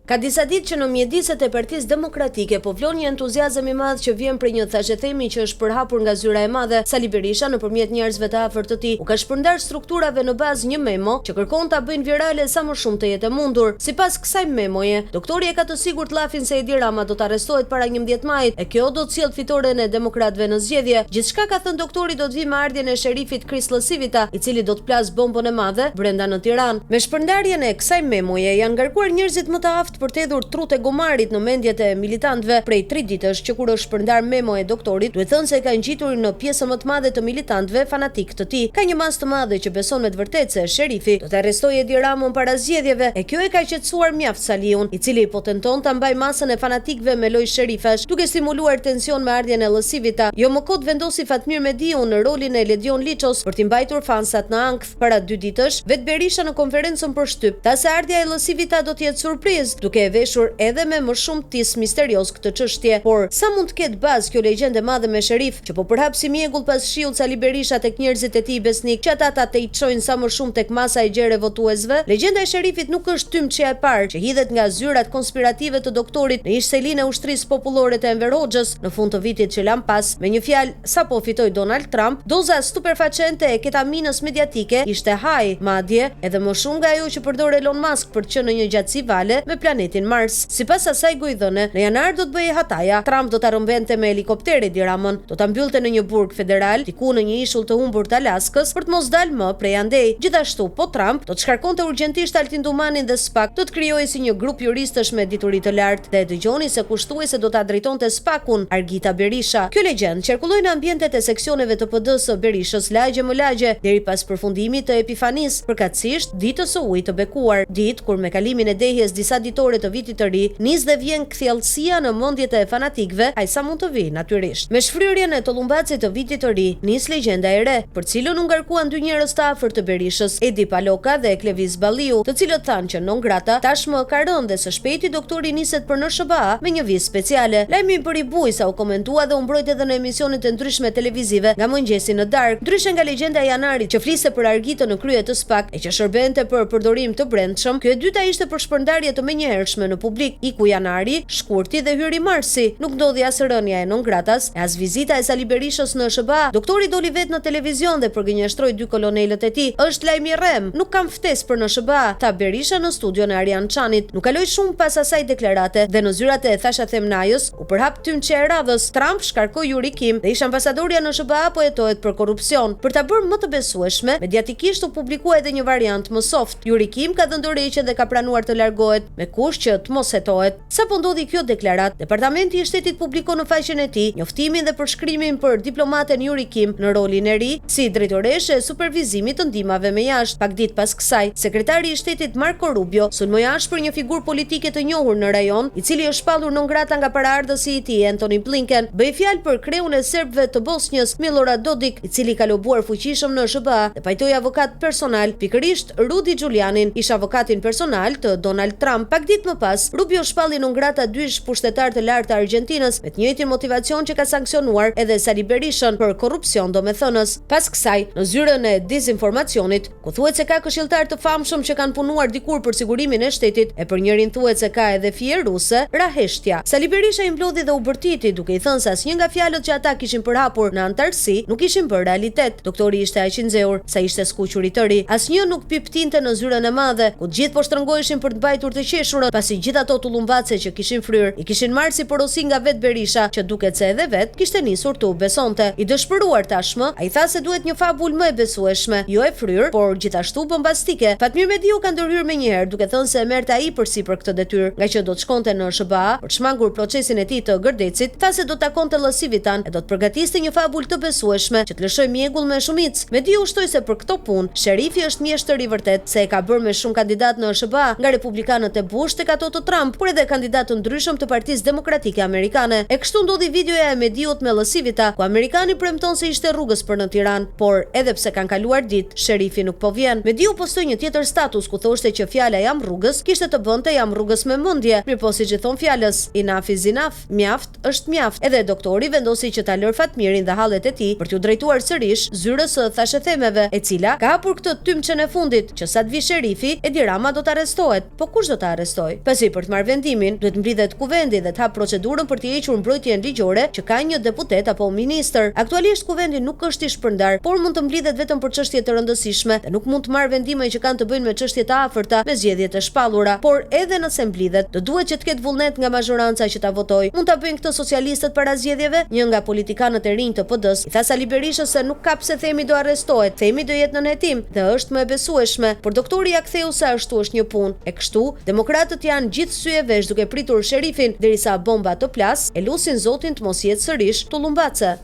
Ka disa ditë që në mjediset e Partisë Demokratike po vlon një entuziazëm i madh që vjen për një thashë themi që është përhapur nga zyra e madhe. Sali Berisha nëpërmjet njerëzve të afërt të tij u ka shpërndar strukturave në bazë një memo që kërkon ta bëjnë virale sa më shumë të jetë mundur. Sipas kësaj memoje, doktori e ka të sigurt llafin se Edi Rama do të arrestohet para 11 majit e kjo do të sjellë fitoren e demokratëve në zgjedhje. Gjithçka ka thënë doktori do të vi me ardhjen e sherifit Kris Lësivita, i cili do të plas bombën e madhe brenda në Tiranë. Me shpërndarjen e kësaj memoje janë ngarkuar njerëzit më të aftë për të hedhur trut e gomarit në mendjet e militantëve. Prej 3 ditësh që kur është shpërndar memo e doktorit, duhet thënë se ka ngjitur në pjesën më të madhe të militantëve fanatik të tij. Ka një masë të madhe që beson me të vërtetë se sherifi do të arrestojë Edi Ramën para zgjedhjeve e kjo e ka qetësuar mjaft Saliun, i cili po tenton ta mbajë masën e fanatikëve me lojë sherifash, duke stimuluar tension me ardhjen e Lësivita. Jo më kot vendosi Fatmir Mediu në rolin e Ledion Liços për t'i mbajtur fansat në ankth. Para 2 ditësh, vet Berisha në konferencën për shtyp tha se ardhja e Lësivita do të jetë surprizë, duke e veshur edhe me më shumë tis misterios këtë çështje. Por sa mund të ketë bazë kjo legjendë e madhe me sherif që po përhap si mjegull pas shiut Sali Berisha tek njerëzit e tij besnik që ata të çojnë sa më shumë tek masa e gjerë votuesve? Legjenda e sherifit nuk është tymçja e parë që hidhet nga zyrat konspirative të doktorit në ish-selin e ushtrisë popullore të Enver Hoxhës në fund të vitit që lan pas. Me një fjalë, sapo fitoi Donald Trump, doza stupefacente e ketaminës mediatike ishte haj, madje edhe më shumë nga ajo që përdor Elon Musk për të qenë në një gjatësi vale me planetin Mars. Sipas asaj gojdhëne, në janar do të bëhej hataja. Trump do ta rrëmbente me helikopter Edi Ramën, do ta mbyllte në një burg federal, diku në një ishull të humbur të Alaskës për të mos dalë më prej andej. Gjithashtu, po Trump do të shkarkonte urgjentisht Altin Dumanin dhe SPAK, do të krijojë si një grup juristësh me dituri të lartë dhe dëgjoni se kushtuese do ta drejtonte SPAK-un, Argita Berisha. Kjo legjend qarkulloi në ambientet e seksioneve të PD-s së Berishës lagje më lagje deri pas përfundimit të Epifanisë, përkatësisht ditës së ujit të bekuar, ditë kur me kalimin e dehjes disa ditore të vitit të ri nis dhe vjen kthjellësia në mendjet e fanatikëve, ai sa mund të vijë natyrisht. Me shfryrjen e Tollumbacit të vitit të ri, nis legjenda e re, për cilën u ngarkuan 2 njerëz të afërt të Berishës, Edi Paloka dhe Klevis Balliu, të cilët thanë që non grata tashmë ka rënë dhe së shpejti doktori niset për NSHBA me një vizë speciale. Lajmi i bëri buj sa u komentua dhe u mbrojt edhe në emisionet të ndryshme televizive nga mëngjesi në darkë, ndryshe nga legjenda e janarit që fliste për Argitën në krye të SPAK e që shërbente për përdorim të brendshëm. Kjo e dyta ishte për shpërndarje të menjëhershme në publik. Iku janari, shkurti dhe hyri marsi. Nuk ndodhi as rënja e non gratas, e as vizita e Sali Berishës në SBA. Doktori doli vetë në televizion dhe përgënjeshtroi 2 kolonelët e tij. Është lajm i rrem, nuk kam ftesë për në SBA, tha Berisha në studion e Arjan Çanit. Nuk kaloi shumë pas asaj deklarate dhe në zyrat e thasha Themnajës u përhap tymçe e radhës. Trump shkarkoi Yuri Kim dhe ish ambasadorja në SBA po hetohet për korrupsion. Për ta bërë më të besueshme, mediatikisht u publikua edhe një variant më soft. Yuri Kim ka dhënë dorëheqje dhe ka pranuar të largohet me kusht që të mos hetohet. Sa po ndodhi kjo deklarat, Departamenti i Shtetit publikon në faqen e tij njoftimin dhe përshkrimin për diplomaten Yuri Kim në rolin e ri si drejtoreshe e supervizimit të ndihmave me jashtë. Pak ditë pas kësaj, sekretari i Shtetit Marco Rubio sulmoi ashpër një figurë politike të njohur në rajon, i cili është shpallur non grata nga paraardhësi i tij Antony Blinken. Bëi fjalë për kreun e serbëve të Bosnjës, Milorad Dodik, i cili ka lobuar fuqishëm në SBA dhe pajtoi avokat personal, pikërisht Rudy Giulianin, ish avokatin personal të Donald Trump. Pak ditë më pas, Rubio shpalli non grata 2 pushtetar të lartë të Argjentinës me të njëjtin motivacion që ka sanksionuar edhe Sali Berishën për korrupsion domethënës. Pas kësaj, në zyrën e dezinformacionit, ku thuhet se ka këshilltar të famshëm që kanë punuar dikur për sigurimin e shtetit, e për njërin thuhet se ka edhe fije ruse, Raheshtja. Sali Berisha implodhi dhe u bërtiti duke i thënë se asnjë nga fjalët që ata kishin përhapur në antarësi nuk ishin bërë realitet. Doktori ishte aq i nxehur sa ishte skuqur i tëri. Asnjë nuk piptinte në zyrën e madhe, ku të gjithë po shtrëngoheshin për të mbajtur të qeshurën, pasi gjithë ato tullumbace që kishin fryrë i kishin marrë si porosi nga vet Berisha, që duket se edhe vet kishte nisur të u besonte. I dëshpëruar tashmë, ai tha se duhet një fabul më e besueshme, jo e fryrë, por gjithashtu bombastike. Fatmir Mediu ka ndërhyrë menjëherë duke thënë se e merrte ai përsipër këtë detyrë, nga që do të shkonte në SBA për të shmangur procesin e tij të Gërdecit, tha se do të takonte Lësivitan e do të përgatiste një fabul të besueshme që të lëshoj mjegull me shumicë. Mediu ushtoi se për këto punë, sherifi është mjeshtër i vërtet, se e ka bërë me shumë kandidat në SBA, nga republikanët e Bush tek ato të Trump, por edhe kandidatë të ndryshëm të Partisë Demokratike Amerikane. E kështu ndodhi videoja e Mediut me Lësivita, ku amerikani premton se ishte rrugës për në Tiranë, por edhe pse kanë kaluar ditë, sherifi nuk po vjen. Mediu postoi një tjetër status ku thoshte që fjala jam rrugës kishte të bënte jam rrugës me mendje. Mirpo siç e thon fjalës, enough is enough, mjaft është mjaft. Edhe doktori vendosi që ta lër Fatmirin dhe hallet e tij për t'u drejtuar sërish zyrës së thashëthemeve, e cila ka hapur këtë tymçen e fundit që sa të vi sherifi, Edi Rama do të arrestohet. Po kush do të arrestohet? arrestoj. Pasi për të marrë vendimin, duhet mblidhet kuvendi dhe të hap procedurën për të hequr mbrojtjen ligjore që ka një deputet apo ministër. Aktualisht kuvendi nuk është i shpërndar, por mund të mblidhet vetëm për çështje të rëndësishme dhe nuk mund të marrë vendime që kanë të bëjnë me çështje të afërta me zgjedhje të shpallura. Por edhe nëse mblidhet, do duhet që të ketë vullnet nga mazhoranca që ta votojë. Mund ta bëjnë këtë socialistët para zgjedhjeve? Një nga politikanët e rinj të PD-s i tha Sali Berishës se nuk ka pse Themi do arrestohet, Themi do jetë në hetim dhe është më e besueshme, por doktori ja ktheu se ashtu është një punë. E kështu, demokratët janë gjithë sy e vesh duke pritur sherifin derisa bomba të plas, e lusin Zotin të mos jetë sërish tullumbace.